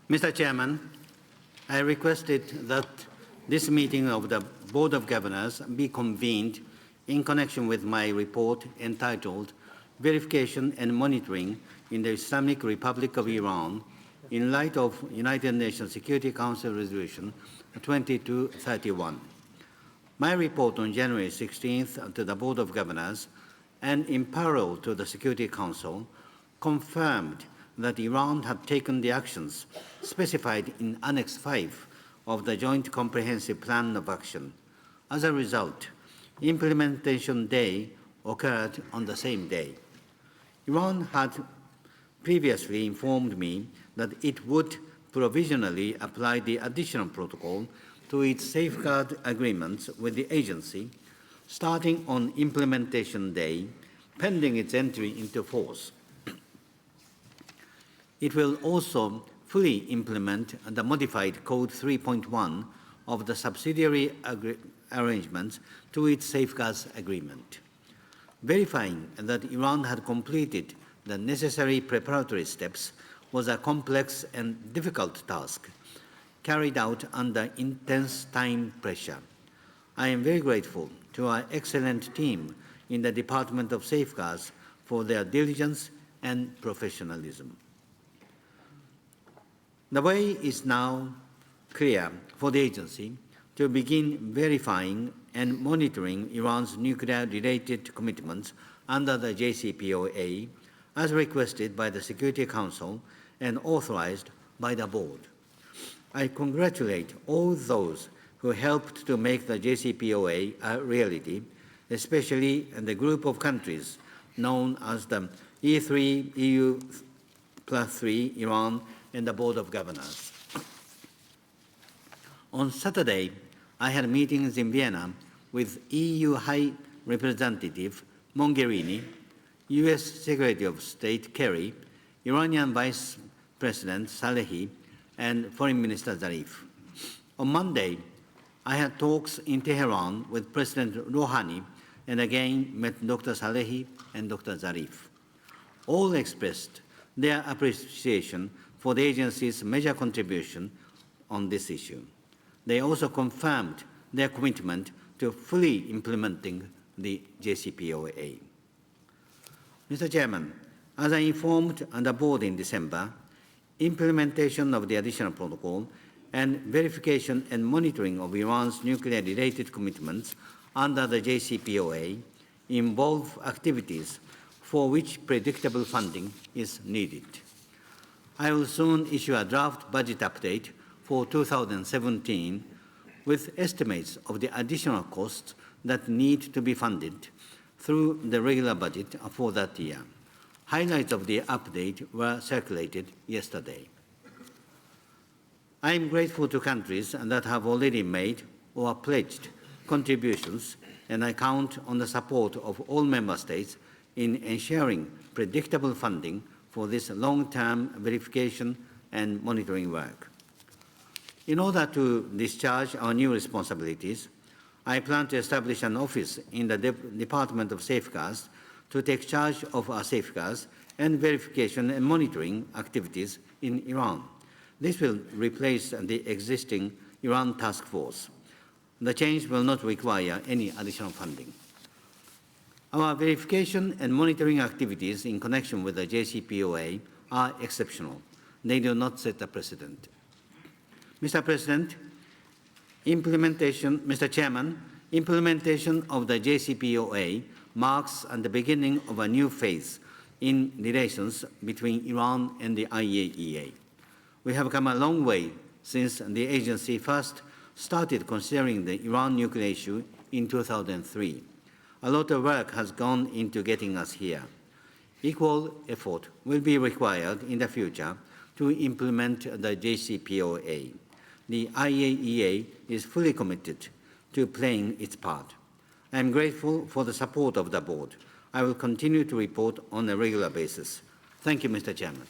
Mr. Chairman, I requested that this meeting of the Board of Governors be convened in connection with my report entitled Verification and Monitoring in the Islamic Republic of Iran in light of United Nations Security Council Resolution 2231. My report on January 16th to the Board of Governors and in parallel to the Security Council confirmed that Iran had taken the actions specified in Annex 5 of the Joint Comprehensive Plan of Action. As a result, Implementation Day occurred on the same day. Iran had previously informed me that it would provisionally apply the additional protocol to its safeguard agreements with the agency, starting on Implementation Day, pending its entry into force. It will also fully implement the modified Code 3.1 of the subsidiary arrangements to its safeguards agreement. Verifying that Iran had completed the necessary preparatory steps was a complex and difficult task, carried out under intense time pressure. I am very grateful to our excellent team in the Department of Safeguards for their diligence and professionalism. The way is now clear for the agency to begin verifying and monitoring Iran's nuclear-related commitments under the JCPOA, as requested by the Security Council and authorized by the Board. I congratulate all those who helped to make the JCPOA a reality, especially the group of countries known as the E3, EU plus 3, Iran, and the Board of Governors. On Saturday, I had meetings in Vienna with EU High Representative Mogherini, US Secretary of State Kerry, Iranian Vice President Salehi, and Foreign Minister Zarif. On Monday, I had talks in Tehran with President Rouhani and again met Dr. Salehi and Dr. Zarif. All expressed their appreciation for the agency's major contribution on this issue. They also confirmed their commitment to fully implementing the JCPOA. Mr. Chairman, as I informed the Board in December, implementation of the additional protocol and verification and monitoring of Iran's nuclear-related commitments under the JCPOA involve activities for which predictable funding is needed. I will soon issue a draft budget update for 2017 with estimates of the additional costs that need to be funded through the regular budget for that year. Highlights of the update were circulated yesterday. I am grateful to countries that have already made or pledged contributions, and I count on the support of all member states in ensuring predictable funding for this long-term verification and monitoring work. In order to discharge our new responsibilities, I plan to establish an office in the Department of Safeguards to take charge of our safeguards and verification and monitoring activities in Iran. This will replace the existing Iran task force. The change will not require any additional funding. Our verification and monitoring activities in connection with the JCPOA are exceptional. They do not set a precedent. Mr. Chairman, implementation of the JCPOA marks the beginning of a new phase in relations between Iran and the IAEA. We have come a long way since the agency first started considering the Iran nuclear issue in 2003. A lot of work has gone into getting us here. Equal effort will be required in the future to implement the JCPOA. The IAEA is fully committed to playing its part. I am grateful for the support of the Board. I will continue to report on a regular basis. Thank you, Mr. Chairman.